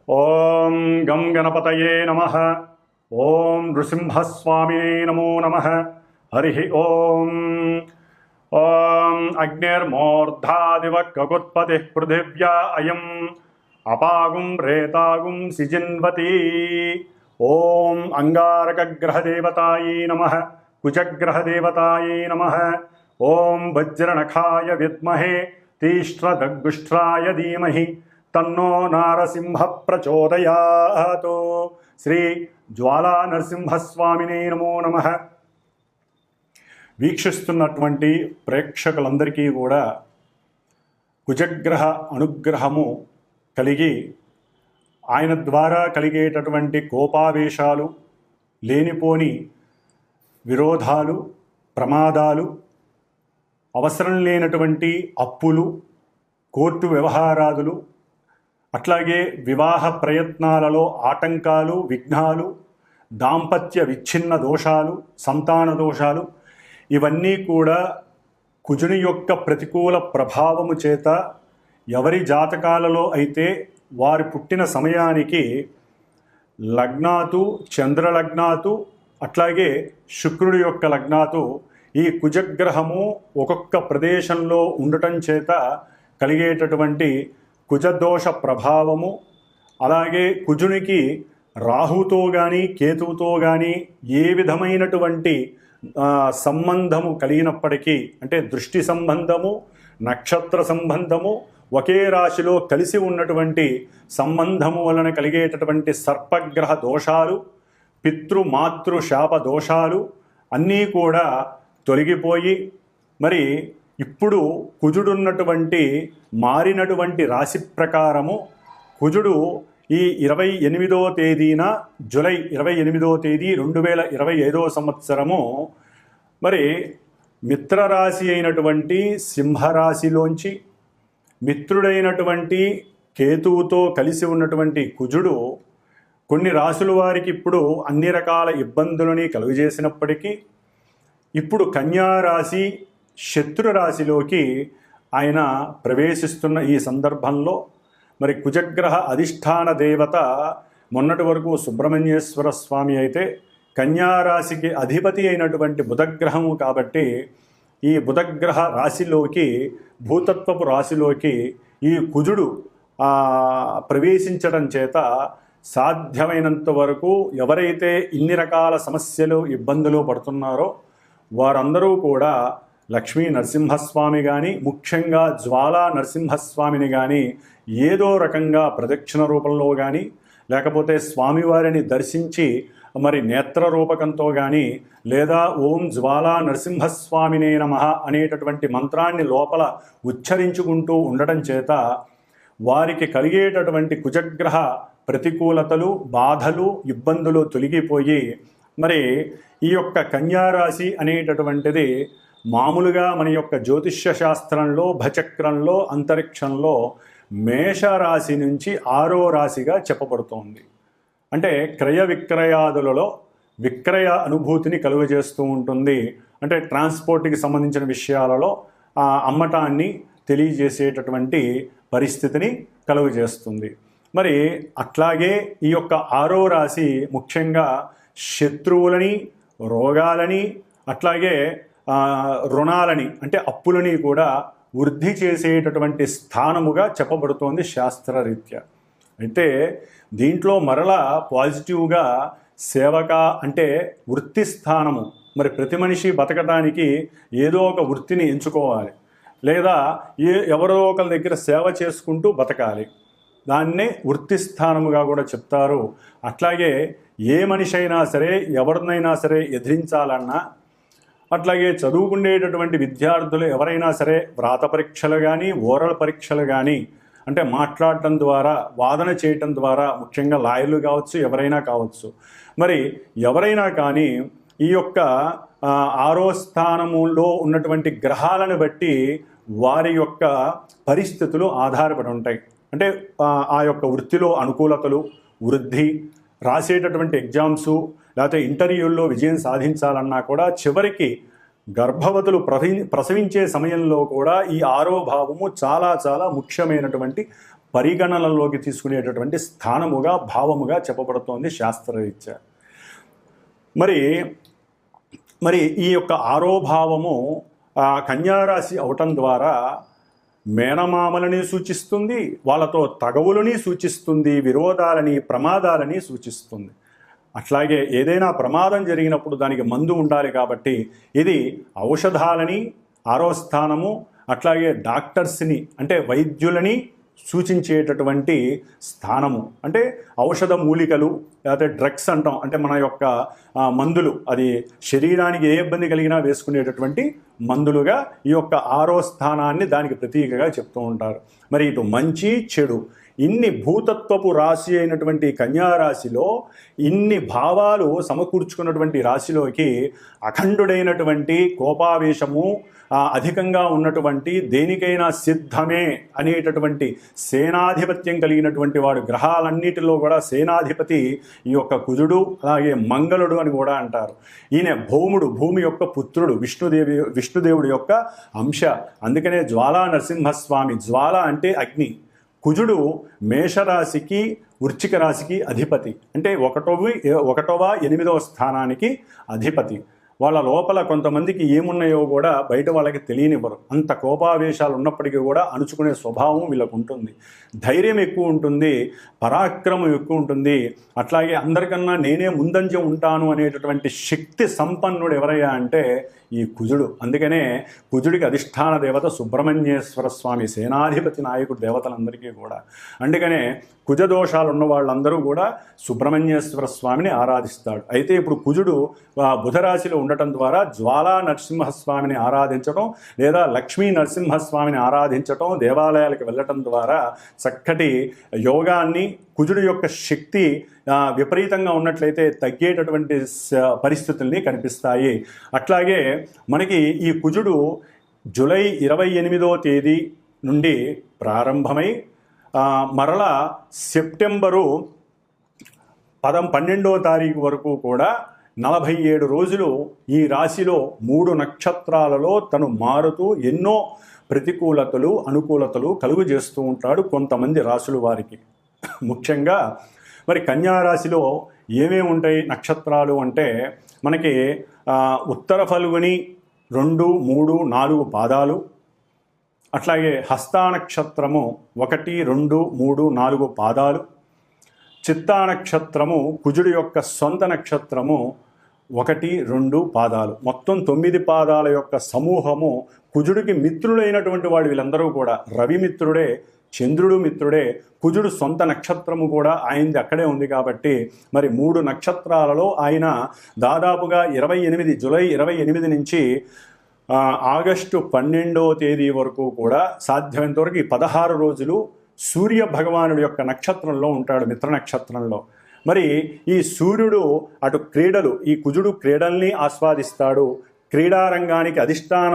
ఓం గం గణపతయే నమః. ఓం నృసింహస్వామినే నమో నమః. హరి ఓం. ఓం అగ్నిర్మూర్ధాదివ కకుత్పతి పృథివ్యా అయం అపాగుం రేతాగుం సిజిన్వతి. ఓం అంగారకగ్రహదేవతాయై నమః. కుజగ్రహదేవతాయై నమః. ఓం వజ్రనఖాయ విద్మహే తీష్ట్రదగ్గుష్ట్రాయ ధీమహి తన్నో నారసింహ ప్రచోదయాత్. శ్రీ జ్వాలా నరసింహస్వామినే నమో నమః. వీక్షిస్తున్నటువంటి ప్రేక్షకులందరికీ కూడా కుజగ్రహ అనుగ్రహము కలిగి ఆయన ద్వారా కలిగేటటువంటి కోపావేశాలు, లేనిపోని విరోధాలు, ప్రమాదాలు, అవసరం లేనటువంటి అప్పులు, కోర్టు వ్యవహారాదులు, అట్లాగే వివాహ ప్రయత్నాలలో ఆటంకాలు, విఘ్నాలు, దాంపత్య విచ్ఛిన్న దోషాలు, సంతాన దోషాలు, ఇవన్నీ కూడా కుజుని యొక్క ప్రతికూల ప్రభావము చేత ఎవరి జాతకాలలో అయితే వారి పుట్టిన సమయానికి లగ్నాతు, చంద్రలగ్నాతు, అట్లాగే శుక్రుడి యొక్క లగ్నాతు ఈ కుజగ్రహము ఒక్కొక్క ప్రదేశంలో ఉండటం చేత కలిగేటటువంటి కుజదోష ప్రభావము, అలాగే కుజునికి రాహుతో కానీ కేతువుతో కానీ ఏ విధమైనటువంటి సంబంధము కలిగినప్పటికీ, అంటే దృష్టి సంబంధము, నక్షత్ర సంబంధము, ఒకే రాశిలో కలిసి ఉన్నటువంటి సంబంధము వలన కలిగేటటువంటి సర్పగ్రహ దోషాలు, పితృమాతృ శాప దోషాలు అన్నీ కూడా తొలగిపోయి, మరి ఇప్పుడు కుజుడున్నటువంటి మారినటువంటి రాశి ప్రకారము కుజుడు ఈ 28వ తేదీన జూలై 28వ తేదీ 2025వ సంవత్సరము మరి మిత్రరాశి అయినటువంటి సింహరాశిలోంచి మిత్రుడైనటువంటి కేతువుతో కలిసి ఉన్నటువంటి కుజుడు కొన్ని రాశుల వారికి ఇప్పుడు అన్ని రకాల ఇబ్బందులని కలుగజేసినప్పటికీ ఇప్పుడు కన్యారాశి శత్రు రాశిలోకి ఆయన ప్రవేశిస్తున్న ఈ సందర్భంలో మరి కుజగ్రహ అధిష్టాన దేవత మొన్నటి వరకు సుబ్రహ్మణ్యేశ్వర స్వామి అయితే కన్యారాశికి అధిపతి అయినటువంటి బుధగ్రహము కాబట్టి ఈ బుధగ్రహ రాశిలోకి భూతత్వపు రాశిలోకి ఈ కుజుడు ప్రవేశించడం చేత సాధ్యమైనంత వరకు ఎవరైతే ఇన్ని రకాల సమస్యలు ఇబ్బందులు పడుతున్నారో వారందరూ కూడా లక్ష్మీ నరసింహస్వామి కానీ, ముఖ్యంగా జ్వాలా నరసింహస్వామిని కానీ ఏదో రకంగా ప్రదక్షిణ రూపంలో కానీ, లేకపోతే స్వామివారిని దర్శించి మరి నేత్ర రూపకంతో కానీ, లేదా ఓం జ్వాలా నరసింహస్వామినే నమః అనేటటువంటి మంత్రాన్ని లోపల ఉచ్చరించుకుంటూ ఉండటం చేత వారికి కలిగేటటువంటి కుజగ్రహ ప్రతికూలతలు, బాధలు, ఇబ్బందులు తొలగిపోయి మరి ఈ యొక్క కన్యారాశి అనేటటువంటిది మామూలుగా మన యొక్క జ్యోతిష్య శాస్త్రంలో, భచక్రంలో, అంతరిక్షంలో మేషరాశి నుంచి 6వ రాశిగా చెప్పబడుతోంది. అంటే క్రయ విక్రయాదులలో విక్రయ అనుభూతిని కలుగజేస్తూ ఉంటుంది. అంటే ట్రాన్స్పోర్ట్కి సంబంధించిన విషయాలలో అమ్మటాన్ని తెలియజేసేటటువంటి పరిస్థితిని కలుగజేస్తుంది. మరి అట్లాగే ఈ యొక్క 6వ రాశి ముఖ్యంగా శత్రువులని, రోగాలని, అట్లాగే రుణాలని అంటే అప్పులని కూడా వృద్ధి చేసేటటువంటి స్థానముగా చెప్పబడుతోంది శాస్త్రరీత్యా. అయితే దీంట్లో మరలా పాజిటివ్గా సేవక అంటే వృత్తి స్థానము. మరి ప్రతి మనిషి బతకడానికి ఏదో ఒక వృత్తిని ఎంచుకోవాలి, లేదా ఎవరో ఒకరి దగ్గర సేవ చేసుకుంటూ బతకాలి. దాన్నే వృత్తి స్థానముగా కూడా చెప్తారు. అట్లాగే ఏ మనిషి అయినా సరే ఎవరినైనా సరే ఎదిరించాలన్నా, అట్లాగే చదువుకునేటటువంటి విద్యార్థులు ఎవరైనా సరే వ్రాత పరీక్షలు కానీ, ఓరల్ పరీక్షలు కానీ, అంటే మాట్లాడటం ద్వారా, వాదన చేయటం ద్వారా, ముఖ్యంగా లాయర్లు కావచ్చు, ఎవరైనా కావచ్చు, మరి ఎవరైనా కానీ ఈ యొక్క 6వ స్థానములో ఉన్నటువంటి గ్రహాలను బట్టి వారి యొక్క పరిస్థితులు ఆధారపడి ఉంటాయి. అంటే ఆ యొక్క వృత్తిలో అనుకూలతలు, వృద్ధి, రాసేటటువంటి ఎగ్జామ్సు లేకపోతే ఇంటర్వ్యూల్లో విజయం సాధించాలన్నా కూడా చివరికి గర్భవతులు ప్రసవించే సమయంలో కూడా ఈ 6వ భావము చాలా చాలా ముఖ్యమైనటువంటి పరిగణనలోకి తీసుకునేటటువంటి స్థానముగా భావముగా చెప్పబడుతోంది శాస్త్రరీత్యా. మరి ఈ యొక్క ఆరోభావము కన్యారాశి అవటం ద్వారా మేనమామలని సూచిస్తుంది, వాళ్ళతో తగవులని సూచిస్తుంది, విరోధాలని ప్రమాదాలని సూచిస్తుంది. అట్లాగే ఏదైనా ప్రమాదం జరిగినప్పుడు దానికి మందు ఉండాలి కాబట్టి ఇది ఔషధాలని, ఆరో స్థానము, అట్లాగే డాక్టర్స్ని అంటే వైద్యులని సూచించేటటువంటి స్థానము. అంటే ఔషధ మూలికలు లేకపోతే డ్రగ్స్ అంటాం, అంటే మన యొక్క మందులు, అది శరీరానికి ఏ ఇబ్బంది కలిగినా వేసుకునేటటువంటి మందులుగా ఈ యొక్క ఆరో స్థానాన్ని దానికి ప్రతీకగా చెప్తూ ఉంటారు. మరి ఇటు మంచి చెడు ఇన్ని భూతత్వపు రాశి అయినటువంటి కన్యారాశిలో ఇన్ని భావాలు సమకూర్చుకున్నటువంటి రాశిలోకి అఖండుడైనటువంటి కోపావేశము అధికంగా ఉన్నటువంటి దేనికైనా సిద్ధమే అనేటటువంటి సేనాధిపత్యం కలిగినటువంటి వాడు, గ్రహాలన్నిటిలో కూడా సేనాధిపతి ఈ యొక్క కుజుడు, అలాగే మంగళుడు అని కూడా అంటారు. ఈయన భౌముడు, భూమి యొక్క పుత్రుడు, విష్ణుదేవుడి యొక్క అంశ. అందుకనే జ్వాలా నరసింహస్వామి, జ్వాల అంటే అగ్ని. కుజుడు మేషరాశికి వృశ్చిక రాశికి అధిపతి, అంటే ఒకటవ 8వ స్థానానికి అధిపతి. వాళ్ళ లోపల కొంతమందికి ఏమున్నాయో కూడా బయట వాళ్ళకి తెలియనివ్వరు. అంత కోపావేశాలు ఉన్నప్పటికీ కూడా అణుచుకునే స్వభావం వీళ్ళకు ఉంటుంది. ధైర్యం ఎక్కువ ఉంటుంది, పరాక్రమం ఎక్కువ ఉంటుంది. అట్లాగే అందరికన్నా నేనే ముందంజ ఉంటాను అనేటటువంటి శక్తి సంపన్నుడు ఎవరయ్యా అంటే ఈ కుజుడు. అందుకనే కుజుడికి అధిష్టాన దేవత సుబ్రహ్మణ్యేశ్వర స్వామి, సేనాధిపతి నాయకుడు దేవతలందరికీ కూడా. అందుకనే కుజదోషాలు ఉన్న వాళ్ళందరూ కూడా సుబ్రహ్మణ్యేశ్వర స్వామిని ఆరాధిస్తాడు. అయితే ఇప్పుడు కుజుడు బుధరాశిలో ఉండటం ద్వారా జ్వాలా నరసింహస్వామిని ఆరాధించడం లేదా లక్ష్మీ నరసింహస్వామిని ఆరాధించడం, దేవాలయాలకు వెళ్ళటం ద్వారా చక్కటి యోగాన్ని, కుజుడు యొక్క శక్తి విపరీతంగా ఉన్నట్లయితే తగ్గేటటువంటి పరిస్థితుల్ని కనిపిస్తాయి. అట్లాగే మనకి ఈ కుజుడు జూలై 28వ తేదీ నుండి ప్రారంభమై మరలా సెప్టెంబరు 12వ తారీఖు వరకు కూడా 47 రోజులు ఈ రాశిలో 3 నక్షత్రాలలో తను మారుతూ ఎన్నో ప్రతికూలతలు, అనుకూలతలు కలుగు చేస్తూ ఉంటాడు కొంతమంది రాశుల వారికి. ముఖ్యంగా మరి కన్యారాశిలో ఏమేమి ఉంటాయి నక్షత్రాలు అంటే మనకి ఉత్తర ఫల్గుని 2, 3, 4 పాదాలు, అట్లాగే హస్తా నక్షత్రము 1, 2, 3, 4 పాదాలు, చిత్తా నక్షత్రము కుజుడి యొక్క సొంత నక్షత్రము 1, 2 పాదాలు, మొత్తం 9 పాదాల యొక్క సమూహము. కుజుడికి మిత్రుడైనటువంటి వాడు వీళ్ళందరూ కూడా. రవి మిత్రుడే, చంద్రుడు మిత్రుడే, కుజుడు సొంత నక్షత్రము కూడా ఆయనది అక్కడే ఉంది కాబట్టి మరి 3 నక్షత్రాలలో ఆయన దాదాపుగా జూలై 28 నుంచి ఆగస్టు 12వ తేదీ వరకు కూడా సాధ్యమైనంత వరకు ఈ 16 రోజులు సూర్య భగవానుడి యొక్క నక్షత్రంలో ఉంటాడు, మిత్ర నక్షత్రంలో. మరి ఈ సూర్యుడు అటు క్రీడలు, ఈ కుజుడు క్రీడల్ని ఆస్వాదిస్తాడు. క్రీడారంగానికి అధిష్టాన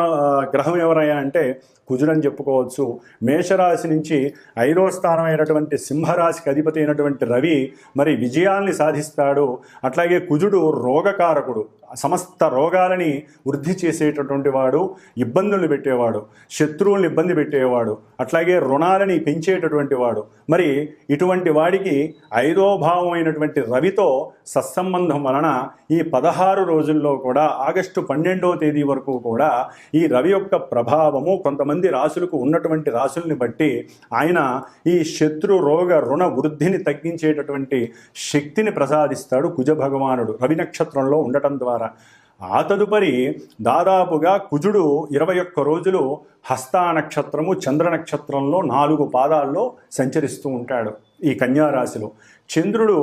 గ్రహం ఎవరయ్యా అంటే కుజుడు అని చెప్పుకోవచ్చు. మేషరాశి నుంచి 5వ స్థానం అయినటువంటి సింహరాశికి అధిపతి అయినటువంటి రవి మరి విజయాల్ని సాధిస్తాడు. అట్లాగే కుజుడు రోగకారకుడు, సమస్త రోగాలని వృద్ధి చేసేటటువంటి వాడు, ఇబ్బందులు పెట్టేవాడు, శత్రువుల్ని ఇబ్బంది పెట్టేవాడు, అట్లాగే రుణాలని పెంచేటటువంటి వాడు. మరి ఇటువంటి వాడికి 5వ భావం అయినటువంటి రవితో సత్సంబంధం వలన ఈ 16 రోజుల్లో కూడా ఆగస్టు 12వ తేదీ వరకు కూడా ఈ రవి యొక్క ప్రభావము కొంతమంది రాశులకు ఉన్నటువంటి రాశుల్ని బట్టి ఆయన ఈ శత్రు రోగ రుణ వృద్ధిని తగ్గించేటటువంటి శక్తిని ప్రసాదిస్తాడు కుజ భగవానుడు రవి నక్షత్రంలో ఉండటం ద్వారా. ఆ తదుపరి దాదాపుగా కుజుడు 21 రోజులు హస్తా నక్షత్రము చంద్ర నక్షత్రంలో 4 పాదాల్లో సంచరిస్తూ ఉంటాడు ఈ కన్యారాశిలో. చంద్రుడు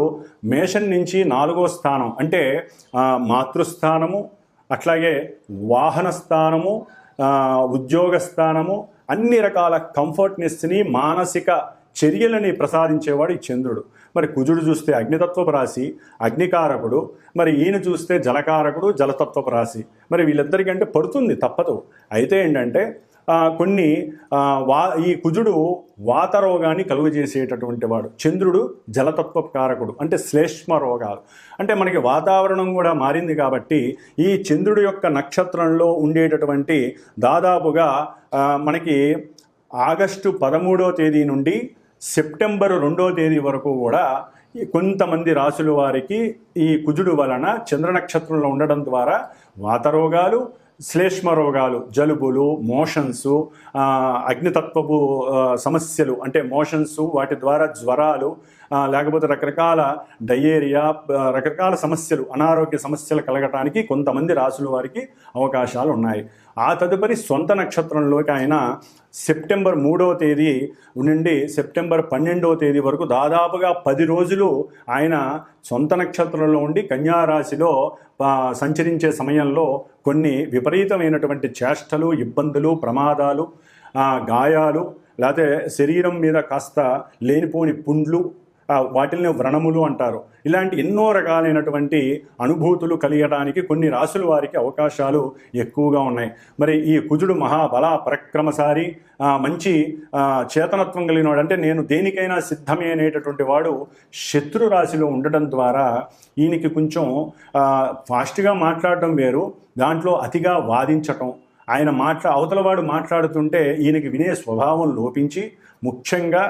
మేషం నుంచి 4వ స్థానం అంటే మాతృస్థానము, అట్లాగే వాహన స్థానము, ఉద్యోగ స్థానము, అన్ని రకాల కంఫర్ట్నెస్ని, మానసిక చర్యలని ప్రసాదించేవాడు ఈ చంద్రుడు. మరి కుజుడు చూస్తే అగ్నితత్వపు రాశి, అగ్నికారకుడు. మరి ఈయన చూస్తే జలకారకుడు, జలతత్వపు రాశి. మరి వీళ్ళిద్దరికంటే పడుతుంది, తప్పదు. అయితే ఏంటంటే ఈ కుజుడు వాత రోగాన్ని కలుగజేసేటటువంటి వాడు, చంద్రుడు జలతత్వపు కారకుడు అంటే శ్లేష్మ రోగాలు. అంటే మనకి వాతావరణం కూడా మారింది కాబట్టి ఈ చంద్రుడి యొక్క నక్షత్రంలో ఉండేటటువంటి దాదాపుగా మనకి ఆగస్టు 13వ తేదీ నుండి సెప్టెంబర్ 2వ తేదీ వరకు కూడా ఈ కొంతమంది రాసుల వారికి ఈ కుజుడు వలన చంద్ర నక్షత్రంలో ఉండడం ద్వారా వాతరోగాలు, శ్లేష్మ రోగాలు, జలుబులు, మోషన్స్, అగ్నితత్వపు సమస్యలు అంటే మోషన్స్, వాటి ద్వారా జ్వరాలు, లేకపోతే రకరకాల డయేరియా, రకరకాల సమస్యలు, అనారోగ్య సమస్యలు కలగటానికి కొంతమంది రాసుల వారికి అవకాశాలు ఉన్నాయి. ఆ తదుపరి సొంత నక్షత్రంలోకి ఆయన సెప్టెంబర్ 3వ తేదీ నుండి సెప్టెంబర్ 12వ తేదీ వరకు దాదాపుగా 10 రోజులు ఆయన సొంత నక్షత్రంలో ఉండి కన్యారాశిలో సంచరించే సమయంలో కొన్ని విపరీతమైనటువంటి చేష్టలు, ఇబ్బందులు, ప్రమాదాలు, గాయాలు, లేకపోతే శరీరం మీద కాస్త లేనిపోని పుండ్లు, వాటిల్ని వ్రణములు అంటారు. ఇలాంటి ఎన్నో రకాలైనటువంటి అనుభూతులు కలిగడానికి కొన్ని రాసుల వారికి అవకాశాలు ఎక్కువగా ఉన్నాయి. మరి ఈ కుజుడు మహాబల పరక్రమశాలి, మంచి చేతనత్వం కలిగిన వాడు, అంటే నేను దేనికైనా సిద్ధమే అనేటటువంటి వాడు శత్రు రాశిలో ఉండటం ద్వారా ఈయనకి కొంచెం ఫాస్ట్గా మాట్లాడటం వేరు, దాంట్లో అతిగా వాదించటం, ఆయన అవతలవాడు మాట్లాడుతుంటే ఈయనకి వినే స్వభావం లోపించి, ముఖ్యంగా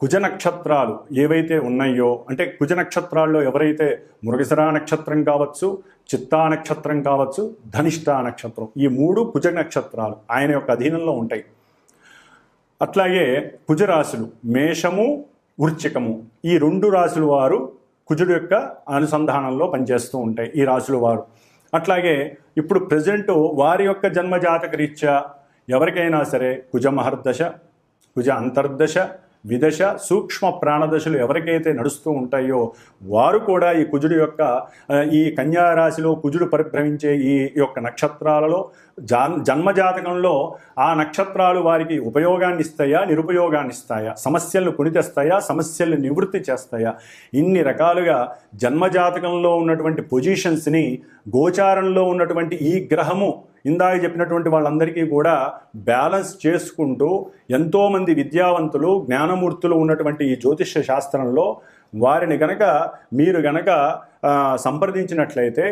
కుజ నక్షత్రాలు ఏవైతే ఉన్నాయో, అంటే కుజ నక్షత్రాల్లో ఎవరైతే మృగశిర నక్షత్రం కావచ్చు, చిత్తా నక్షత్రం కావచ్చు, ధనిష్టా నక్షత్రం, ఈ 3 కుజ నక్షత్రాలు ఆయన యొక్క అధీనంలో ఉంటాయి. అట్లాగే కుజరాశులు మేషము, వృశ్చికము, ఈ 2 రాశుల వారు కుజుడు యొక్క అనుసంధానంలో పనిచేస్తూ ఉంటాయి ఈ రాశుల వారు. అట్లాగే ఇప్పుడు ప్రజెంట్ వారి యొక్క జన్మజాతక రీత్యా ఎవరికైనా సరే కుజ మహర్దశ, కుజ అంతర్దశ, విదశ, సూక్ష్మ ప్రాణదశలు ఎవరికైతే నడుస్తూ ఉంటాయో వారు కూడా ఈ కుజుడు యొక్క ఈ కన్యారాశిలో కుజుడు పరిభ్రమించే ఈ యొక్క నక్షత్రాలలో జన్మజాతకంలో ఆ నక్షత్రాలు వారికి ఉపయోగాన్ని ఇస్తాయా, నిరుపయోగాన్ని ఇస్తాయా, సమస్యలను కొనితెస్తాయా, సమస్యలను నివృత్తి చేస్తాయా, ఇన్ని రకాలుగా జన్మజాతకంలో ఉన్నటువంటి పొజిషన్స్ని గోచారంలో ఉన్నటువంటి ఈ గ్రహము ఇందాక చెప్పినటువంటి వాళ్ళందరికీ కూడా బ్యాలెన్స్ చేసుకుంటూ ఎంతోమంది విద్యావంతులు, జ్ఞానమూర్తులు ఉన్నటువంటి ఈ జ్యోతిష్య శాస్త్రంలో వారిని మీరు గనక సంప్రదించినట్లయితే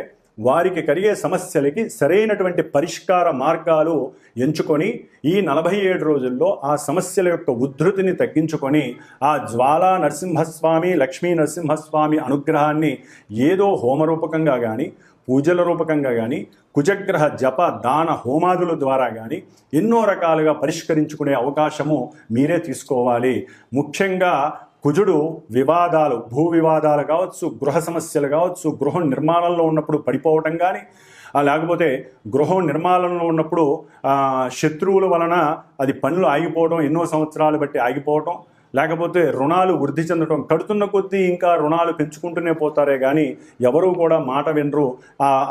వారికి కలిగే సమస్యలకి సరైనటువంటి పరిష్కార మార్గాలు ఎంచుకొని ఈ 47 రోజుల్లో ఆ సమస్యల యొక్క ఉద్ధృతిని తగ్గించుకొని ఆ జ్వాలా నరసింహస్వామి, లక్ష్మీ నరసింహస్వామి అనుగ్రహాన్ని ఏదో హోమరూపకంగా కానీ, పూజల రూపకంగా కానీ, కుజగ్రహ జప దాన హోమాదుల ద్వారా కానీ ఎన్నో రకాలుగా పరిష్కరించుకునే అవకాశము మీరే తీసుకోవాలి. ముఖ్యంగా కుజుడు వివాదాలు, భూ వివాదాలు కావచ్చు, గృహ సమస్యలు కావచ్చు, గృహం నిర్మాణంలో ఉన్నప్పుడు పడిపోవటం కానీ, లేకపోతే గృహం నిర్మాణంలో ఉన్నప్పుడు శత్రువుల వలన అది పనులు ఆగిపోవడం, ఎన్నో సంవత్సరాలు బట్టి ఆగిపోవటం, లేకపోతే రుణాలు వృద్ధి చెందడం, కడుతున్న కొద్దీ ఇంకా రుణాలు పెంచుకుంటూనే పోతారే కానీ ఎవరూ కూడా మాట వినరు,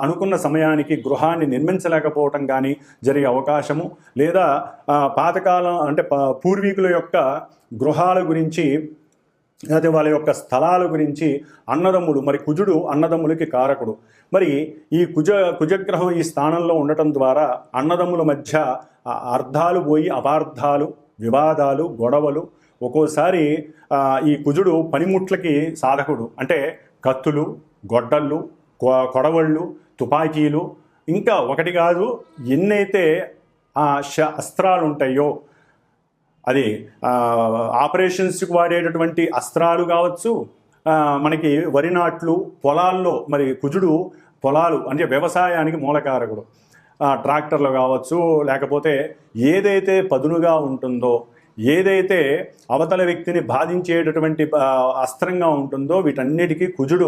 అనుకున్న సమయానికి గృహాన్ని నిర్మించలేకపోవటం కానీ జరిగే అవకాశము, లేదా పాతకాలం అంటే పూర్వీకుల యొక్క గృహాల గురించి, అయితే వాళ్ళ యొక్క స్థలాల గురించి అన్నదమ్ములు, మరి కుజుడు అన్నదమ్ములకి కారకుడు, మరి ఈ కుజగ్రహం ఈ స్థానంలో ఉండటం ద్వారా అన్నదమ్ముల మధ్య అర్థాలు పోయి అపార్థాలు, వివాదాలు, గొడవలు, ఒక్కోసారి ఈ కుజుడు పనిముట్లకి సాధకుడు, అంటే కత్తులు, గొడ్డళ్ళు, కొడవళ్ళు, తుపాకీలు, ఇంకా ఒకటి కాదు ఎన్నైతే అస్త్రాలు ఉంటాయో, అది ఆపరేషన్స్కి వాడేటటువంటి అస్త్రాలు కావచ్చు, మనకి వరి నాట్లు, పొలాల్లో మరి కుజుడు పొలాలు అంటే వ్యవసాయానికి మూలకారకుడు, ట్రాక్టర్లు కావచ్చు, లేకపోతే ఏదైతే పదునుగా ఉంటుందో, ఏదైతే అవతల వ్యక్తిని బాధించేటటువంటి అస్త్రంగా ఉంటుందో వీటన్నిటికీ కుజుడు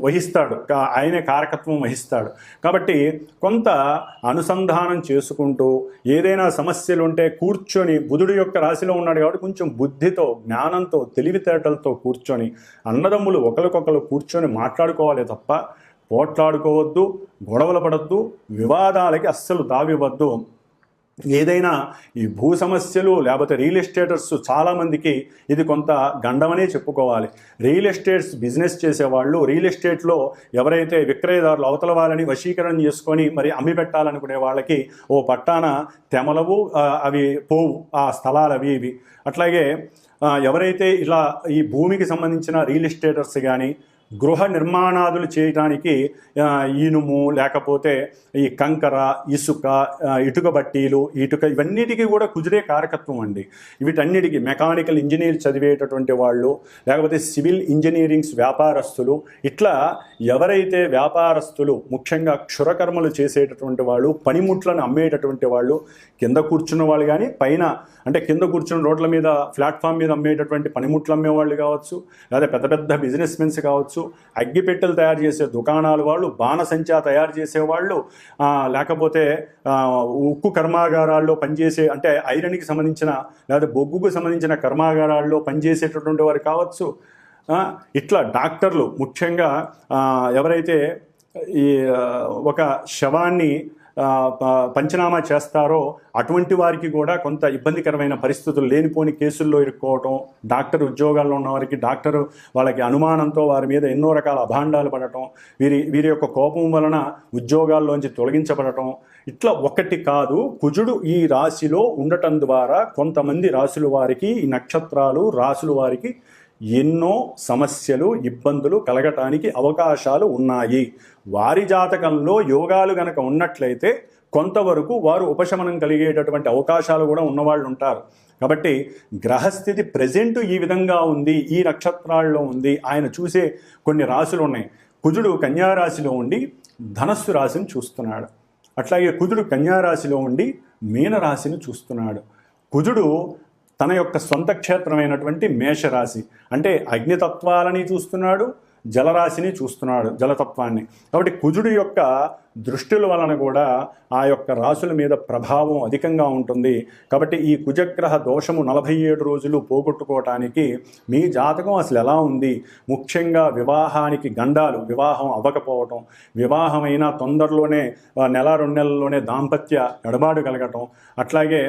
వహిస్తాడు, ఆయనే కారకత్వం వహిస్తాడు. కాబట్టి కొంత అనుసంధానం చేసుకుంటూ ఏదైనా సమస్యలు ఉంటే కూర్చొని, బుధుడు యొక్క రాశిలో ఉన్నాడు కాబట్టి కొంచెం బుద్ధితో, జ్ఞానంతో, తెలివితేటలతో కూర్చొని అన్నదమ్ములు ఒకరికొకరు కూర్చొని మాట్లాడుకోవాలి తప్ప పోట్లాడుకోవద్దు, గొడవలు పడద్దు, వివాదాలకి అస్సలు తావివ్వద్దు. ఏదైనా ఈ భూ సమస్యలు లేకపోతే రియల్ ఎస్టేటర్స్ చాలామందికి ఇది కొంత గండమనే చెప్పుకోవాలి. రియల్ ఎస్టేట్స్ బిజినెస్ చేసేవాళ్ళు, రియల్ ఎస్టేట్లో ఎవరైతే విక్రయదారులు అవతల వాళ్ళని వశీకరణ చేసుకొని మరి అమ్మి పెట్టాలనుకునే వాళ్ళకి ఓ పట్టాన తెమలవు, అవి పోవు ఆ స్థలాలు అవి ఇవి. అట్లాగే ఎవరైతే ఇలా ఈ భూమికి సంబంధించిన రియల్ ఎస్టేటర్స్ కానీ, గృహ నిర్మాణాదులు చేయడానికి ఇనుము, లేకపోతే ఈ కంకర, ఇసుక, ఇటుక బట్టీలు, ఇవన్నిటికీ కూడా కుజుడే కారకత్వం అండి. వీటన్నిటికీ మెకానికల్ ఇంజనీర్ చదివేటటువంటి వాళ్ళు, లేకపోతే సివిల్ ఇంజనీరింగ్స్ వ్యాపారస్తులు, ఇట్లా ఎవరైతే వ్యాపారస్తులు ముఖ్యంగా క్షురకర్మలు చేసేటటువంటి వాళ్ళు, పనిముట్లను అమ్మేటటువంటి వాళ్ళు, కింద కూర్చున్న వాళ్ళు కానీ పైన అంటే కింద కూర్చున్న రోడ్ల మీద ప్లాట్ఫామ్ మీద అమ్మేటటువంటి పనిముట్లు అమ్మేవాళ్ళు కావచ్చు, లేదా పెద్ద పెద్ద బిజినెస్ మెన్స్ కావచ్చు, అగ్గిపెట్టెలు తయారు చేసే దుకాణాల వాళ్ళు, బాణసంచా తయారు చేసేవాళ్ళు, లేకపోతే ఉక్కు కర్మాగారాల్లో పనిచేసే అంటే ఐరన్కి సంబంధించిన లేదా బొగ్గుకు సంబంధించిన కర్మాగారాల్లో పనిచేసేటటువంటి వారు కావచ్చు. ఇట్లా డాక్టర్లు ముఖ్యంగా ఎవరైతే ఈ ఒక శవాన్ని పంచనామా చేస్తారో అటువంటి వారికి కూడా కొంత ఇబ్బందికరమైన పరిస్థితులు, లేనిపోని కేసుల్లో ఇరుక్కోవటం, డాక్టర్ ఉద్యోగాల్లో ఉన్న వారికి డాక్టరు వాళ్ళకి అనుమానంతో వారి మీద ఎన్నో రకాల అభాండాలు పడటం, వీరి యొక్క కోపం వలన ఉద్యోగాల్లోంచి తొలగించబడటం, ఇట్లా ఒకటి కాదు. కుజుడు ఈ రాశిలో ఉండటం ద్వారా కొంతమంది రాశుల వారికి, ఈ నక్షత్రాలు రాశుల వారికి ఎన్నో సమస్యలు, ఇబ్బందులు కలగటానికి అవకాశాలు ఉన్నాయి. వారి జాతకంలో యోగాలు గనక ఉన్నట్లయితే కొంతవరకు వారు ఉపశమనం కలిగేటటువంటి అవకాశాలు కూడా ఉన్నవాళ్ళు ఉంటారు. కాబట్టి గ్రహస్థితి ప్రజెంట్ ఈ విధంగా ఉంది, ఈ నక్షత్రాల్లో ఉంది. ఆయన చూసే కొన్ని రాశులు ఉన్నాయి. కుజుడు కన్యారాశిలో ఉండి ధనస్సు రాశిని చూస్తున్నాడు. అట్లాగే కుజుడు కన్యారాశిలో ఉండి మీనరాశిని చూస్తున్నాడు. కుజుడు తన యొక్క సొంత క్షేత్రమైనటువంటి మేషరాశి అంటే అగ్నితత్వాలని చూస్తున్నాడు, జలరాశిని చూస్తున్నాడు, జలతత్వాన్ని. కాబట్టి కుజుడు యొక్క దృష్టిల వలన కూడా ఆ యొక్క రాశుల మీద ప్రభావం అధికంగా ఉంటుంది. కాబట్టి ఈ కుజగ్రహ దోషము 47 రోజులు పోగొట్టుకోవటానికి మీ జాతకం అసలు ఎలా ఉంది, ముఖ్యంగా వివాహానికి గండాలు, వివాహం అవ్వకపోవటం, వివాహమైన తొందరలోనే నెల 2 నెలల్లోనే దాంపత్య ఎడబాటు కలగటం, అట్లాగే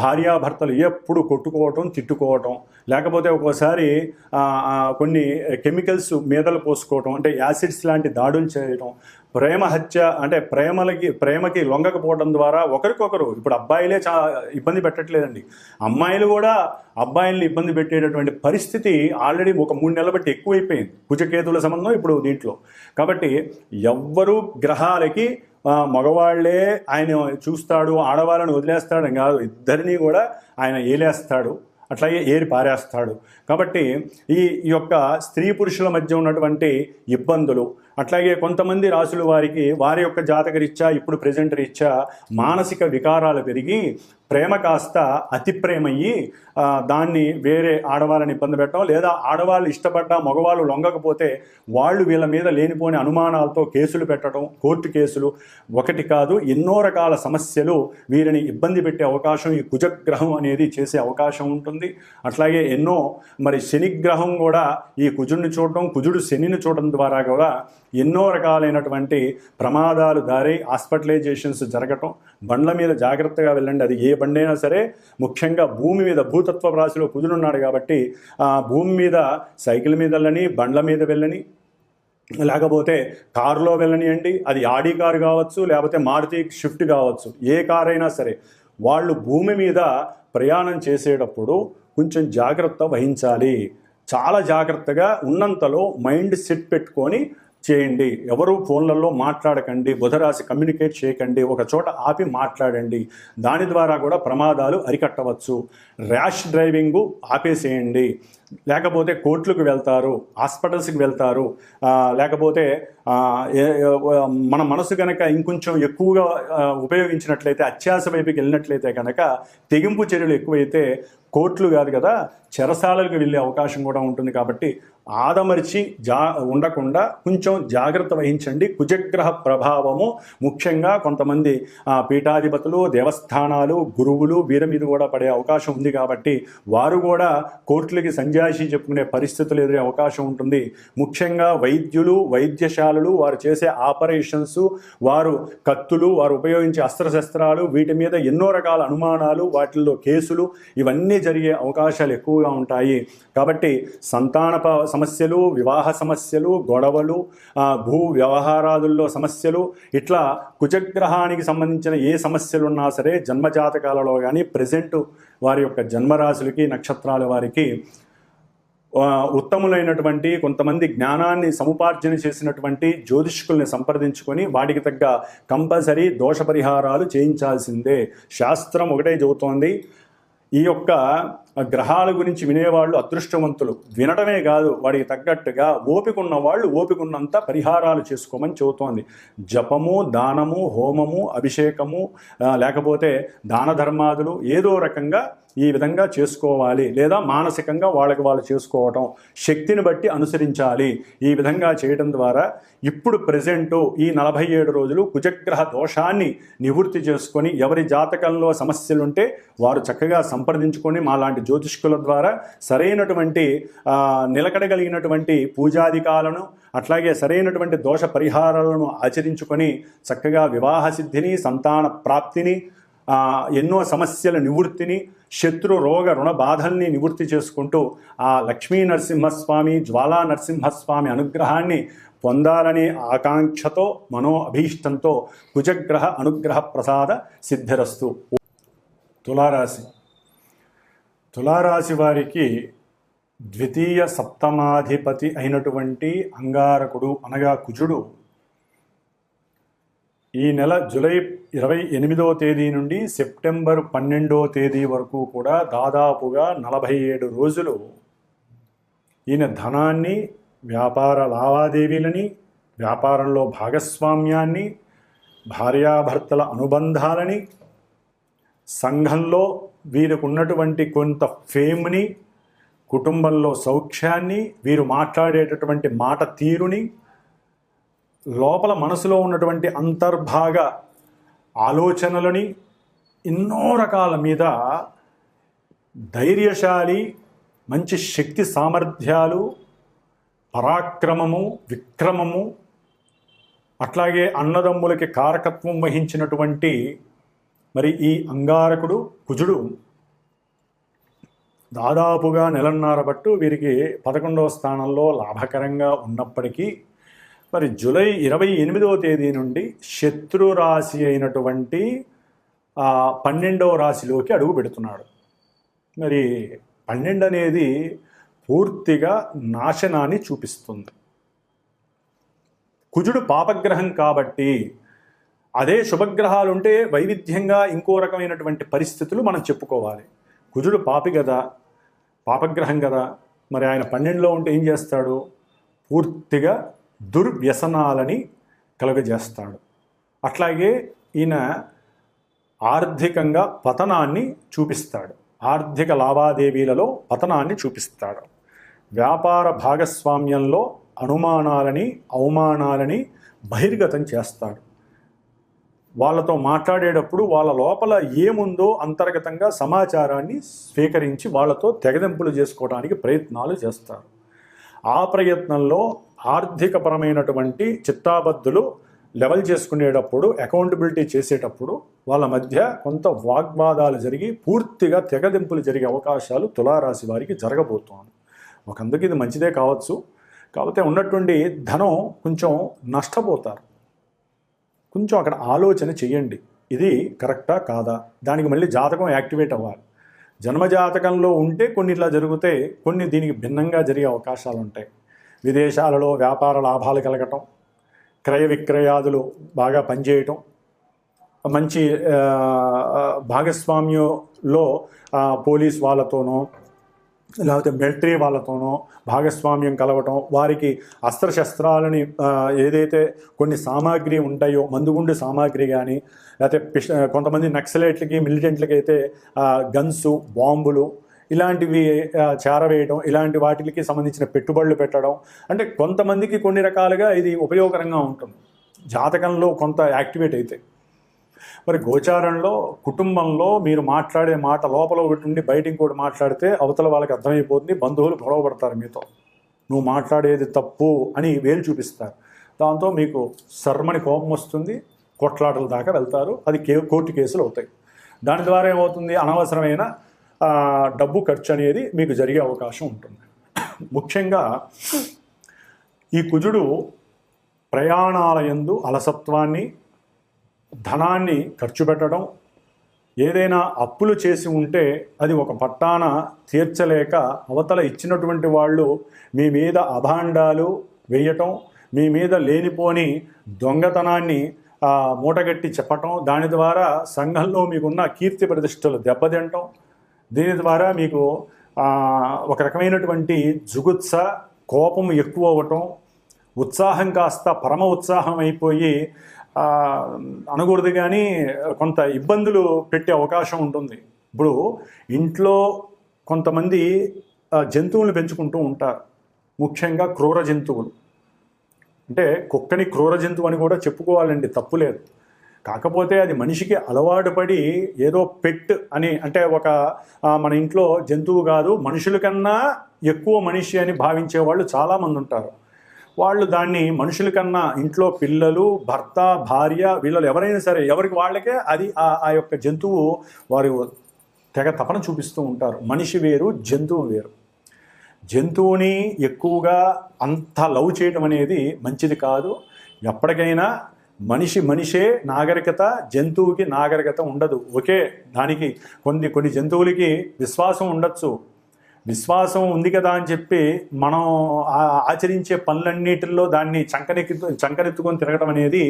భార్యాభర్తలు ఎప్పుడు కొట్టుకోవటం, తిట్టుకోవటం, లేకపోతే ఒక్కోసారి కొన్ని కెమికల్స్ మీదలు పోసుకోవటం అంటే యాసిడ్స్ లాంటి దాడులు చేయటం, ప్రేమ హత్య అంటే ప్రేమకి లొంగకపోవడం ద్వారా ఒకరికొకరు, ఇప్పుడు అబ్బాయిలే ఇబ్బంది పెట్టట్లేదండి, అమ్మాయిలు కూడా అబ్బాయిల్ని ఇబ్బంది పెట్టేటటువంటి పరిస్థితి ఆల్రెడీ ఒక 3 నెలల బట్టి ఎక్కువైపోయింది కుజకేతుల సంబంధం ఇప్పుడు దీంట్లో. కాబట్టి ఎవ్వరూ గ్రహాలకి మగవాళ్లే ఆయన చూస్తాడు, ఆడవాళ్ళని వదిలేస్తాడు కాదు, ఇద్దరినీ కూడా ఆయన ఏలేస్తాడు, అట్లాగే ఏరి పారేస్తాడు. కాబట్టి ఈ యొక్క స్త్రీ పురుషుల మధ్య ఉన్నటువంటి ఇబ్బందులు, అట్లాగే కొంతమంది రాశుల వారికి వారి యొక్క జాతక రీత్యా ఇప్పుడు ప్రజెంట్ రీత్యా మానసిక వికారాలు పెరిగి ప్రేమ కాస్త అతి ప్రేమయ్యి దాన్ని వేరే ఆడవాళ్ళని ఇబ్బంది పెట్టడం, లేదా ఆడవాళ్ళు ఇష్టపడ్డా మగవాళ్ళు లొంగకపోతే వాళ్ళు వీళ్ళ మీద లేనిపోని అనుమానాలతో కేసులు పెట్టడం, కోర్టు కేసులు, ఒకటి కాదు ఎన్నో రకాల సమస్యలు వీరిని ఇబ్బంది పెట్టే అవకాశం ఈ కుజగ్రహం అనేది చేసే అవకాశం ఉంటుంది. అట్లాగే ఎన్నో మరి శనిగ్రహం కూడా ఈ కుజుడిని చూడటం, కుజుడు శనిని చూడడం ద్వారా కూడా ఎన్నో రకాలైనటువంటి ప్రమాదాలు దారి హాస్పిటలైజేషన్స్ జరగటం. బండ్ల మీద జాగ్రత్తగా వెళ్ళండి, అది ఏ బండి అయినా సరే, ముఖ్యంగా భూమి మీద భూతత్వ రాశిలో కుజుడున్నాడు కాబట్టి భూమి మీద సైకిల్ మీద వెళ్ళని, బండ్ల మీద వెళ్ళని, లేకపోతే కారులో వెళ్ళనియండి, అది ఆడి కారు కావచ్చు, లేకపోతే మారుతి షిఫ్ట్ కావచ్చు, ఏ కారు అయినా సరే వాళ్ళు భూమి మీద ప్రయాణం చేసేటప్పుడు కొంచెం జాగ్రత్త వహించాలి. చాలా జాగ్రత్తగా ఉన్నంతలో మైండ్ సెట్ పెట్టుకొని చేయండి. ఎవరు ఫోన్లలో మాట్లాడకండి, బుధరాశి కమ్యూనికేట్ చేయకండి, ఒక చోట ఆపి మాట్లాడండి. దాని ద్వారా కూడా ప్రమాదాలు అరికట్టవచ్చు. Rash driving ఆపేసేయండి. లేకపోతే కోర్టులకు వెళ్తారు, హాస్పిటల్స్కి వెళ్తారు, లేకపోతే మన మనసు కనుక ఇంకొంచెం ఎక్కువగా ఉపయోగించినట్లయితే, అత్యాశ వైపుకి వెళ్ళినట్లయితే కనుక తెగింపు చర్యలు ఎక్కువైతే కోర్టులు కాదు కదా చెరసాలలకు వెళ్ళే అవకాశం కూడా ఉంటుంది. కాబట్టి ఆదమర్చి ఉండకుండా కొంచెం జాగ్రత్త వహించండి. కుజగ్రహ ప్రభావము ముఖ్యంగా కొంతమంది పీఠాధిపతులు, దేవస్థానాలు, గురువులు వీరి మీద కూడా పడే అవకాశం ఉంది. కాబట్టి వారు కూడా కోర్టులకి సంజాయిషి చెప్పుకునే పరిస్థితులు ఎదురే అవకాశం ఉంటుంది. ముఖ్యంగా వైద్యులు, వైద్యశాలలు వారు చేసే ఆపరేషన్స్, వారు కత్తులు, వారు ఉపయోగించే అస్త్రశస్త్రాలు, వీటి మీద ఎన్నో రకాల అనుమానాలు, వాటిల్లో కేసులు ఇవన్నీ జరిగే అవకాశాలు ఎక్కువగా ఉంటాయి. కాబట్టి సంతాన సమస్యలు, వివాహ సమస్యలు, గొడవలు, భూ వ్యవహారాదుల్లో సమస్యలు, ఇట్లా కుజగ్రహానికి సంబంధించిన ఏ సమస్యలు ఉన్నా సరే జన్మజాతకాలలో కానీ ప్రజెంట్ వారి యొక్క జన్మరాశులకి, నక్షత్రాల వారికి ఉత్తములైనటువంటి కొంతమంది జ్ఞానాన్ని సముపార్జన చేసినటువంటి జ్యోతిష్కుల్ని సంప్రదించుకొని వాటికి తగ్గ కంపల్సరీ దోష పరిహారాలు చేయించాల్సిందే. శాస్త్రం ఒకటే చెబుతోంది, ఈ యొక్క గ్రహాల గురించి వినేవాళ్ళు అదృష్టవంతులు. వినడమే కాదు, వాడికి తగ్గట్టుగా ఓపిక ఉన్న వాళ్ళు ఓపికన్నంత పరిహారాలు చేసుకోమని చెబుతోంది. జపము, దానము, హోమము, అభిషేకము, లేకపోతే దాన ధర్మాదులు ఏదో రకంగా ఈ విధంగా చేసుకోవాలి. లేదా మానసికంగా వాళ్ళకి వాళ్ళు చేసుకోవటం, శక్తిని బట్టి అనుసరించాలి. ఈ విధంగా చేయడం ద్వారా ఇప్పుడు ప్రజెంటు ఈ 47 రోజులు కుజగ్రహ దోషాన్ని నివృత్తి చేసుకొని ఎవరి జాతకంలో సమస్యలుంటే వారు చక్కగా సంప్రదించుకొని మాలాంటి జ్యోతిష్కుల ద్వారా సరైనటువంటి నిలకడగలిగినటువంటి పూజాధికాలను అట్లాగే సరైనటువంటి దోష పరిహారాలను ఆచరించుకొని చక్కగా వివాహ సిద్ధిని, సంతాన ప్రాప్తిని, ఎన్నో సమస్యల నివృత్తిని, శత్రు రోగ రుణ బాధల్ని నివృత్తి చేసుకుంటూ ఆ లక్ష్మీ నరసింహస్వామి, జ్వాలా నరసింహస్వామి అనుగ్రహాన్ని పొందాలనే ఆకాంక్షతో, మనో అభీష్టంతో కుజగ్రహ అనుగ్రహ ప్రసాద సిద్ధిరస్తు. తులారాశి. తులారాశి వారికి ద్వితీయ సప్తమాధిపతి అయినటువంటి అంగారకుడు అనగా కుజుడు ఈ నెల జూలై 28వ తేదీ నుండి సెప్టెంబర్ 12వ తేదీ వరకు కూడా దాదాపుగా 47 రోజులు ఈయన ధనాన్ని, వ్యాపార లావాదేవీలని, వ్యాపారంలో భాగస్వామ్యాన్ని, భార్యాభర్తల అనుబంధాలని, సంఘంలో వీరికి ఉన్నటువంటి కొంత ఫేమ్ని, కుటుంబంలో సౌఖ్యాన్ని, వీరు మాట్లాడేటటువంటి మాట తీరుని, లోపల మనసులో ఉన్నటువంటి అంతర్భాగ ఆలోచనలని, ఎన్నో రకాల మీద ధైర్యశాలి, మంచి శక్తి సామర్థ్యాలు, పరాక్రమము, విక్రమము, అట్లాగే అన్నదమ్ములకి కారకత్వం వహించినటువంటి మరి ఈ అంగారకుడు కుజుడు దాదాపుగా నెలన్నర బట్టు వీరికి 11వ స్థానంలో లాభకరంగా ఉన్నప్పటికీ మరి జూలై 28వ తేదీ నుండి శత్రురాశి అయినటువంటి 12వ రాశిలోకి అడుగు పెడుతున్నాడు. మరి 12 అనేది పూర్తిగా నాశనాన్ని చూపిస్తుంది. కుజుడు పాపగ్రహం కాబట్టి, అదే శుభగ్రహాలు ఉంటే వైవిధ్యంగా ఇంకో రకమైనటువంటి పరిస్థితులు మనం చెప్పుకోవాలి. కుజుడు పాపి కదా, పాపగ్రహం కదా, మరి ఆయన 12లో ఉంటే ఏం చేస్తాడు? పూర్తిగా దుర్వ్యసనాలని కలుగజేస్తాడు. అట్లాగే ఈయన ఆర్థికంగా పతనాన్ని చూపిస్తాడు, ఆర్థిక లావాదేవీలలో పతనాన్ని చూపిస్తాడు. వ్యాపార భాగస్వామ్యంలో అనుమానాలని, అవమానాలని బహిర్గతం చేస్తాడు. వాళ్ళతో మాట్లాడేటప్పుడు వాళ్ళ లోపల ఏముందో అంతర్గతంగా సమాచారాన్ని స్వీకరించి వాళ్ళతో తెగదెంపులు చేసుకోవడానికి ప్రయత్నాలు చేస్తారు. ఆ ప్రయత్నంలో ఆర్థికపరమైనటువంటి చిత్తాబద్ధులు లెవెల్ చేసుకునేటప్పుడు, అకౌంటబిలిటీ చేసేటప్పుడు వాళ్ళ మధ్య కొంత వాగ్వాదాలు జరిగి పూర్తిగా తెగదెంపులు జరిగే అవకాశాలు తులారాశి వారికి జరగబోతోంది. ఒకందుకు ఇది మంచిదే కావచ్చు, కాకపోతే ఉన్నటువంటి ధనం కొంచెం నష్టపోతారు. కొంచెం అక్కడ ఆలోచన చెయ్యండి, ఇది కరెక్టా కాదా, దానికి మళ్ళీ జాతకం యాక్టివేట్ అవ్వాలి. జన్మజాతకంలో ఉంటే కొన్ని ఇట్లా జరిగితే కొన్ని దీనికి భిన్నంగా జరిగే అవకాశాలు ఉంటాయి. విదేశాలలో వ్యాపార లాభాలు కలగటం, క్రయ విక్రయాదులు బాగా పనిచేయటం, మంచి భాగస్వామ్యంలో పోలీస్ వాళ్ళతోనో లేకపోతే మిలిటరీ వాళ్ళతోనో భాగస్వామ్యం కలవటం, వారికి అస్త్రశస్త్రాలని ఏదైతే కొన్ని సామాగ్రి ఉంటాయో, మందుగుండు సామాగ్రి కానీ, లేకపోతే కొంతమంది నక్సలైట్లకి, మిలిటెంట్లకి అయితే గన్సు, బాంబులు ఇలాంటివి చేరవేయడం, ఇలాంటి వాటికి సంబంధించిన పెట్టుబడులు పెట్టడం, అంటే కొంతమందికి కొన్ని రకాలుగా ఇది ఉపయోగకరంగా ఉంటుంది జాతకంలో కొంత యాక్టివేట్ అయితే. మరి గోచారంలో కుటుంబంలో మీరు మాట్లాడే మాట లోపల ఒకటి ఉండి బయట ఇంకోటి మాట్లాడితే అవతల వాళ్ళకి అర్థమైపోతుంది, బంధువులు గొడవ పడతారు మీతో, నువ్వు మాట్లాడేది తప్పు అని వేలు చూపిస్తారు. దాంతో మీకు సర్మని కోపం వస్తుంది, కొట్లాటల దాకా వెళ్తారు, అది కోర్టు కేసులు అవుతాయి. దాని ద్వారా ఏమవుతుంది, అనవసరమైన డబ్బు ఖర్చు అనేది మీకు జరిగే అవకాశం ఉంటుంది. ముఖ్యంగా ఈ కుజుడు ప్రయాణాల యందు అలసత్వాన్ని, ధనాన్ని ఖర్చు పెట్టడం, ఏదైనా అప్పులు చేసి ఉంటే అది ఒక పట్టాన తీర్చలేక అవతల ఇచ్చినటువంటి వాళ్ళు మీ మీద అభాండాలు వేయటం, మీ మీద లేనిపోని దొంగతనాన్ని మూటగట్టి చెప్పటం, దాని ద్వారా సంఘంలో మీకున్న కీర్తి ప్రతిష్టలు దెబ్బతింటం, దీని ద్వారా మీకు ఒక రకమైనటువంటి జుగుత్స, కోపం ఎక్కువ అవ్వటం, ఉత్సాహం కాస్త పరమ ఉత్సాహం అయిపోయి అనకూడదు కానీ కొంత ఇబ్బందులు పెట్టే అవకాశం ఉంటుంది. ఇప్పుడు ఇంట్లో కొంతమంది జంతువులను పెంచుకుంటూ ఉంటారు, ముఖ్యంగా క్రూర జంతువులు. అంటే కుక్కని క్రూర జంతువు అని కూడా చెప్పుకోవాలండి, తప్పులేదు. కాకపోతే అది మనిషికి అలవాటు పడి ఏదో పెట్ అని, అంటే ఒక మన ఇంట్లో జంతువు కాదు, మనుషుల కన్నా ఎక్కువ మనిషి అని భావించేవాళ్ళు చాలామంది ఉంటారు. వాళ్ళు దాన్ని మనుషుల కన్నా ఇంట్లో పిల్లలు, భర్త, భార్య, వీళ్ళు ఎవరైనా సరే ఎవరికి వాళ్ళకే అది ఆ యొక్క జంతువు వారు తెగ తపన చూపిస్తూ ఉంటారు. మనిషి వేరు, జంతువు వేరు. జంతువుని ఎక్కువగా అంత లవ్ చేయడం అనేది మంచిది కాదు. ఎప్పటికైనా మనిషే నాగరికత, జంతువుకి నాగరికత ఉండదు. ఒకే దానికి కొన్ని జంతువులకి విశ్వాసం ఉండొచ్చు. విశ్వాసం ఉంది కదా అని చెప్పి మనం ఆచరించే పనులన్నిటిల్లో దాన్ని చంకనెత్తుకొని తిరగడం అనేది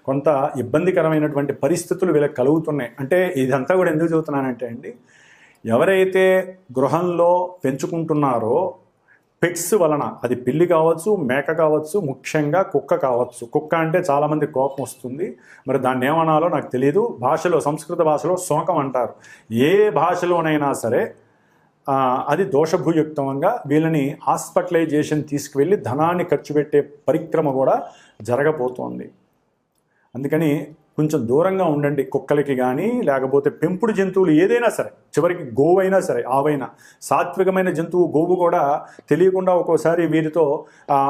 కొంత ఇబ్బందికరమైనటువంటి పరిస్థితులు వీళ్ళకి కలుగుతున్నాయి. అంటే ఇదంతా కూడా ఎందుకు చెబుతున్నానంటే అండి, ఎవరైతే గృహంలో పెంచుకుంటున్నారో పెట్స్ వలన, అది పిల్లి కావచ్చు, మేక కావచ్చు, ముఖ్యంగా కుక్క కావచ్చు. కుక్క అంటే చాలామంది కోపం వస్తుంది, మరి దాన్ని ఏమనాలో నాకు తెలియదు. సంస్కృత భాషలో శోకం అంటారు. ఏ భాషలోనైనా సరే అది దోషభూయుక్తంగా వీళ్ళని హాస్పిటలైజేషన్ తీసుకువెళ్ళి ధనాన్ని ఖర్చు పెట్టే పరిక్రమ కూడా జరగబోతోంది. అందుకని కొంచెం దూరంగా ఉండండి కుక్కలకి కానీ, లేకపోతే పెంపుడు జంతువులు ఏదైనా సరే, చివరికి గోవైనా సరే, ఆవైనా. సాత్వికమైన జంతువు గోవు కూడా తెలియకుండా ఒక్కోసారి వీరితో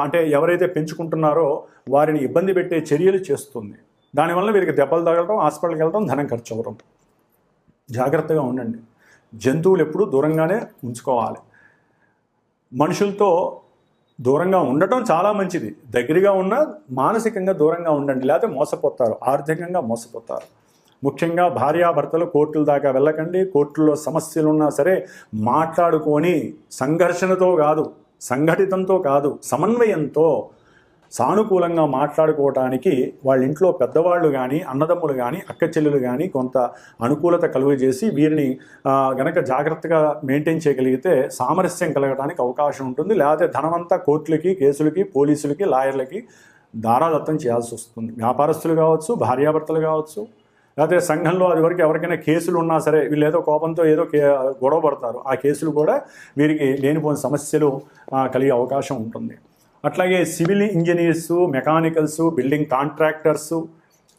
అంటే ఎవరైతే పెంచుకుంటున్నారో వారిని ఇబ్బంది పెట్టే చర్యలు చేస్తుంది. దానివల్ల వీరికి దెబ్బలు తగలటం, హాస్పిటల్కి వెళ్ళడం, ధనం ఖర్చు అవ్వడం. జాగ్రత్తగా ఉండండి. జంతువులు ఎప్పుడూ దూరంగానే ఉంచుకోవాలి. మనుషులతో దూరంగా ఉండటం చాలా మంచిది. దగ్గరగా ఉన్న మానసికంగా దూరంగా ఉండండి, లేకపోతే మోసపోతారు, ఆర్థికంగా మోసపోతారు. ముఖ్యంగా భార్యాభర్తలు కోర్టుల దాకా వెళ్ళకండి. కోర్టుల్లో సమస్యలు ఉన్నా సరే మాట్లాడుకొని, సంఘర్షణతో కాదు, సంఘటితంతో కాదు, సమన్వయంతో సానుకూలంగా మాట్లాడుకోవడానికి వాళ్ళ ఇంట్లో పెద్దవాళ్ళు కానీ, అన్నదమ్ములు కానీ, అక్క చెల్లెలు కానీ కొంత అనుకూలత కలుగజేసి వీరిని గనక జాగ్రత్తగా మెయింటైన్ చేయగలిగితే సామరస్యం కలగడానికి అవకాశం ఉంటుంది. లేకపోతే ధనమంతా కోర్టులకి, కేసులకి, పోలీసులకి, లాయర్లకి దారాదత్తం చేయాల్సి వస్తుంది. వ్యాపారస్తులు కావచ్చు, భార్యాభర్తలు కావచ్చు, లేకపోతే సంఘంలో అది వరకు ఎవరికైనా కేసులు ఉన్నా సరే వీళ్ళు ఏదో కోపంతో ఏదో గొడవ పడతారు. ఆ కేసులు కూడా వీరికి లేనిపోని సమస్యలు కలిగే అవకాశం ఉంటుంది. అట్లాగే సివిల్ ఇంజనీర్సు, మెకానికల్సు, బిల్డింగ్ కాంట్రాక్టర్సు,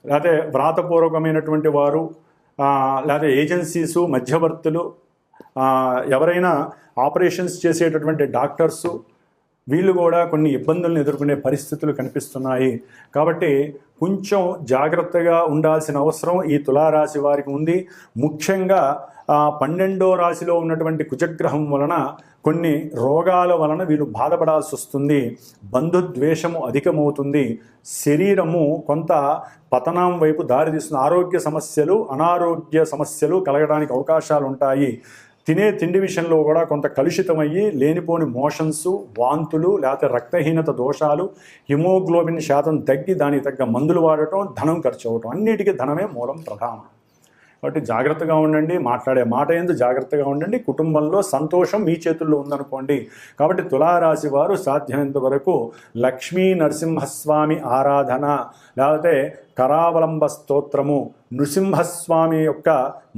లేకపోతే వ్రాతపూర్వకమైనటువంటి వారు, లేకపోతే ఏజెన్సీసు, మధ్యవర్తులు, ఎవరైనా ఆపరేషన్స్ చేసేటటువంటి డాక్టర్సు, వీళ్ళు కూడా కొన్ని ఇబ్బందులను ఎదుర్కొనే పరిస్థితులు కనిపిస్తున్నాయి. కాబట్టి కొంచెం జాగ్రత్తగా ఉండాల్సిన అవసరం ఈ తులారాశి వారికి ఉంది. ముఖ్యంగా 12వ రాశిలో ఉన్నటువంటి కుజగ్రహం వలన కొన్ని రోగాల వలన వీళ్ళు బాధపడాల్సి వస్తుంది. బంధుద్వేషము అధికమవుతుంది. శరీరము కొంత పతనం వైపు దారితీస్తుంది. ఆరోగ్య సమస్యలు, అనారోగ్య సమస్యలు కలగడానికి అవకాశాలు ఉంటాయి. తినే తిండి విషయంలో కూడా కొంత కలుషితమయ్యి లేనిపోని మోషన్స్, వాంతులు, లేకపోతే రక్తహీనత దోషాలు, హిమోగ్లోబిన్ శాతం తగ్గి దానికి తగ్గ మందులు వాడటం, ధనం ఖర్చు అవ్వటం. అన్నిటికీ ధనమే మూలం ప్రధానం. కాబట్టి జాగ్రత్తగా ఉండండి. మాట్లాడే మాట ఎందు జాగ్రత్తగా ఉండండి. కుటుంబంలో సంతోషం మీ చేతుల్లో ఉందనుకోండి. కాబట్టి తులారాశి వారు సాధ్యమైనంత వరకు లక్ష్మీ నరసింహస్వామి ఆరాధన, లేకపోతే కరావలంబ స్తోత్రము, నృసింహస్వామి యొక్క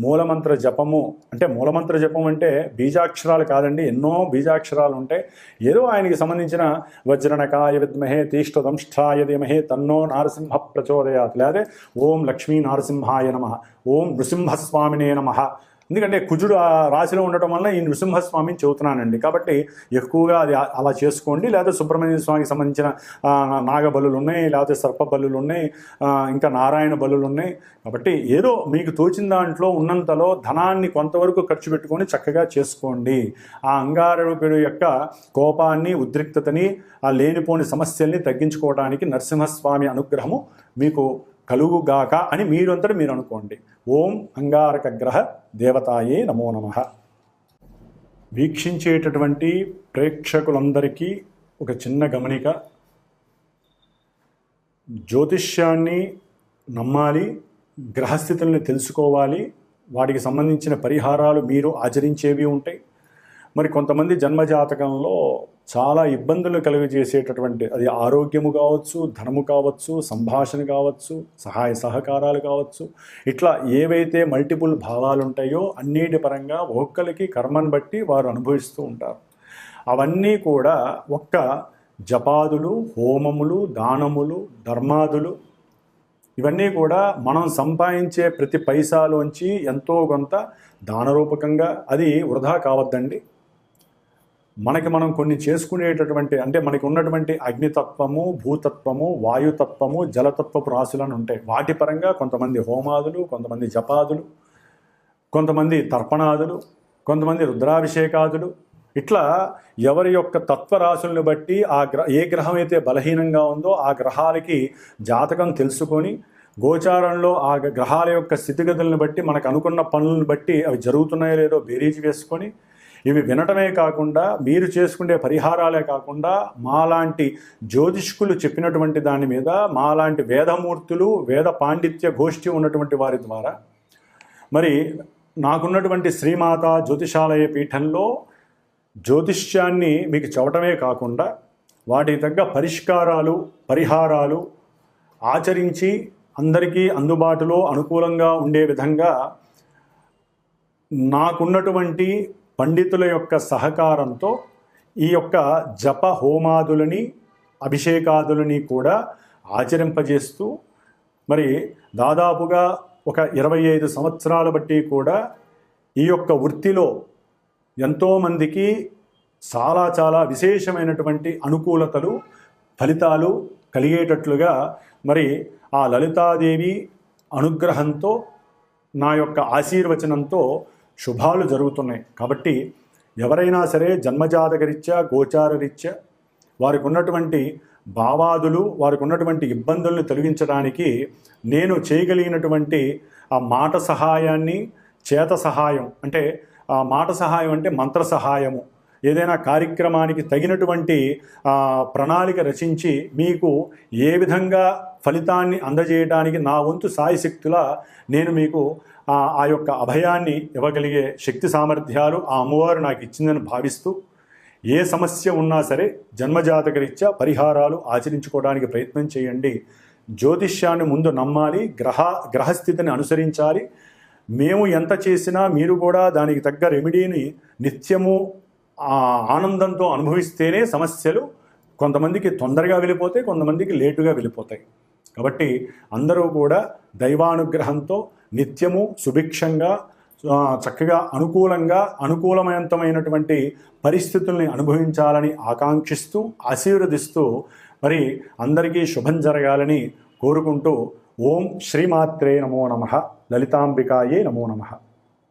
మూలమంత్ర జపము. అంటే మూలమంత్ర జపం అంటే బీజాక్షరాలు కాదండి, ఎన్నో బీజాక్షరాలు ఉంటాయి. ఏదో ఆయనకి సంబంధించిన వజ్రనకాయ విద్మహే తీష్ఠదంష్ఠాయ ధీమహే తన్నో నారసింహ ప్రచోదయాత్, లేదా ఓం లక్ష్మీ నారసింహాయ నమః, ఓం నృసింహస్వామినే నమః. ఎందుకంటే కుజుడు ఆ రాశిలో ఉండటం వల్ల ఈ నృసింహస్వామిని చెబుతున్నానండి. కాబట్టి ఎక్కువగా అది అలా చేసుకోండి. లేదా సుబ్రహ్మణ్య స్వామికి సంబంధించిన నాగబలులు ఉన్నాయి, లేకపోతే సర్ప బలులు ఉన్నాయి, ఇంకా నారాయణ బలులు ఉన్నాయి. కాబట్టి ఏదో మీకు తోచిన దాంట్లో ఉన్నంతలో ధనాన్ని కొంతవరకు ఖర్చు పెట్టుకొని చక్కగా చేసుకోండి. ఆ అంగారకుడి యొక్క కోపాన్ని, ఉద్రిక్తతని, ఆ లేనిపోని సమస్యల్ని తగ్గించుకోవడానికి నరసింహస్వామి అనుగ్రహము మీకు కలుగుగాక అని మీరంతటి మీరు అనుకోండి. ఓం అంగారక గ్రహ దేవతాయే నమో నమః. వీక్షించేటటువంటి ప్రేక్షకులందరికీ ఒక చిన్న గమనిక. జ్యోతిష్యాన్ని నమ్మాలి, గ్రహస్థితుల్ని తెలుసుకోవాలి, వాటికి సంబంధించిన పరిహారాలు మీరు ఆచరించేవి ఉంటాయి. మరి కొంతమంది జన్మజాతకంలో చాలా ఇబ్బందులు కలుగజేసేటటువంటి, అది ఆరోగ్యము కావచ్చు, ధనము కావచ్చు, సంభాషణ కావచ్చు, సహాయ సహకారాలు కావచ్చు, ఇట్లా ఏవైతే మల్టిపుల్ భావాలు ఉంటాయో అన్నిటి పరంగా ఒక్కొక్కరికి కర్మను బట్టి వారు అనుభవిస్తూ ఉంటారు. అవన్నీ కూడా ఒక్క జపాదులు, హోమములు, దానములు, ధర్మాదులు, ఇవన్నీ కూడా మనం సంపాదించే ప్రతి పైసాలోంచి ఎంతో కొంత దానరూపకంగా, అది వృధా కావద్దండి. మనకి మనం కొన్ని చేసుకునేటటువంటి, అంటే మనకి ఉన్నటువంటి అగ్నితత్వము, భూతత్వము, వాయుతత్వము, జలతత్వపు రాశులను ఉంటాయి. వాటి పరంగా కొంతమంది హోమాదులు, కొంతమంది జపాదులు, కొంతమంది తర్పణాదులు, కొంతమంది రుద్రాభిషేకాదులు, ఇట్లా ఎవరి యొక్క తత్వరాశులను బట్టి ఏ గ్రహం అయితే బలహీనంగా ఉందో ఆ గ్రహాలకి జాతకం తెలుసుకొని, గోచారంలో ఆ గ్రహాల యొక్క స్థితిగతులను బట్టి మనకు అనుకున్న పనులను బట్టి అవి జరుగుతున్నాయో లేదో బేరీజు వేసుకొని, ఇవి వినటమే కాకుండా మీరు చేసుకునే పరిహారాలే కాకుండా మాలాంటి జ్యోతిష్కులు చెప్పినటువంటి దాని మీద, మాలాంటి వేదమూర్తులు, వేద పాండిత్య గోష్ఠి ఉన్నటువంటి వారి ద్వారా, మరి నాకున్నటువంటి శ్రీమాత జ్యోతిషాలయ పీఠంలో జ్యోతిష్యాన్ని మీకు చెప్పటమే కాకుండా వాటికి తగ్గ పరిష్కారాలు, పరిహారాలు ఆచరించి అందరికీ అందుబాటులో అనుకూలంగా ఉండే విధంగా నాకున్నటువంటి పండితుల యొక్క సహకారంతో ఈ యొక్క జప హోమాదులని, అభిషేకాదులని కూడా ఆచరింపజేస్తూ, మరి దాదాపుగా ఒక 25 సంవత్సరాల బట్టి కూడా ఈ యొక్క వృత్తిలో ఎంతోమందికి చాలా చాలా విశేషమైనటువంటి అనుకూలతలు, ఫలితాలు కలిగేటట్లుగా మరి ఆ లలితాదేవి అనుగ్రహంతో, నా యొక్క ఆశీర్వచనంతో శుభాలు జరుగుతున్నాయి. కాబట్టి ఎవరైనా సరే జన్మజాతకరీత్యా, గోచారరీత్యా వారికి ఉన్నటువంటి భావాదులు, వారికి ఉన్నటువంటి ఇబ్బందులను తొలగించడానికి నేను చేయగలిగినటువంటి ఆ మాట సహాయాన్ని, చేత సహాయం, అంటే ఆ మాట సహాయం అంటే మంత్ర సహాయము, ఏదైనా కార్యక్రమానికి తగినటువంటి ప్రణాళిక రచించి మీకు ఏ విధంగా ఫలితాన్ని అందజేయడానికి నా వంతు సాయశక్తులా నేను మీకు ఆ యొక్క అభయాన్ని ఇవ్వగలిగే శక్తి సామర్థ్యాలు ఆ అమ్మవారు నాకు ఇచ్చిందని భావిస్తూ, ఏ సమస్య ఉన్నా సరే జన్మజాతకరీత్యా పరిహారాలు ఆచరించుకోవడానికి ప్రయత్నం చేయండి. జ్యోతిష్యాన్ని ముందు నమ్మాలి, గ్రహస్థితిని అనుసరించాలి. మేము ఎంత చేసినా మీరు కూడా దానికి తగ్గ రెమెడీని నిత్యము ఆనందంతో అనుభవిస్తేనే సమస్యలు కొంతమందికి తొందరగా వెళ్ళిపోతాయి, కొంతమందికి లేటుగా వెళ్ళిపోతాయి. కాబట్టి అందరూ కూడా దైవానుగ్రహంతో నిత్యము సుభిక్షంగా, చక్కగా, అనుకూలమైనటువంటి పరిస్థితుల్ని అనుభవించాలని ఆకాంక్షిస్తూ, ఆశీర్వదిస్తూ, మరి అందరికీ శుభం జరగాలని కోరుకుంటూ, ఓం శ్రీమాత్రే నమో నమః, లలితాంబికాయే నమో నమః.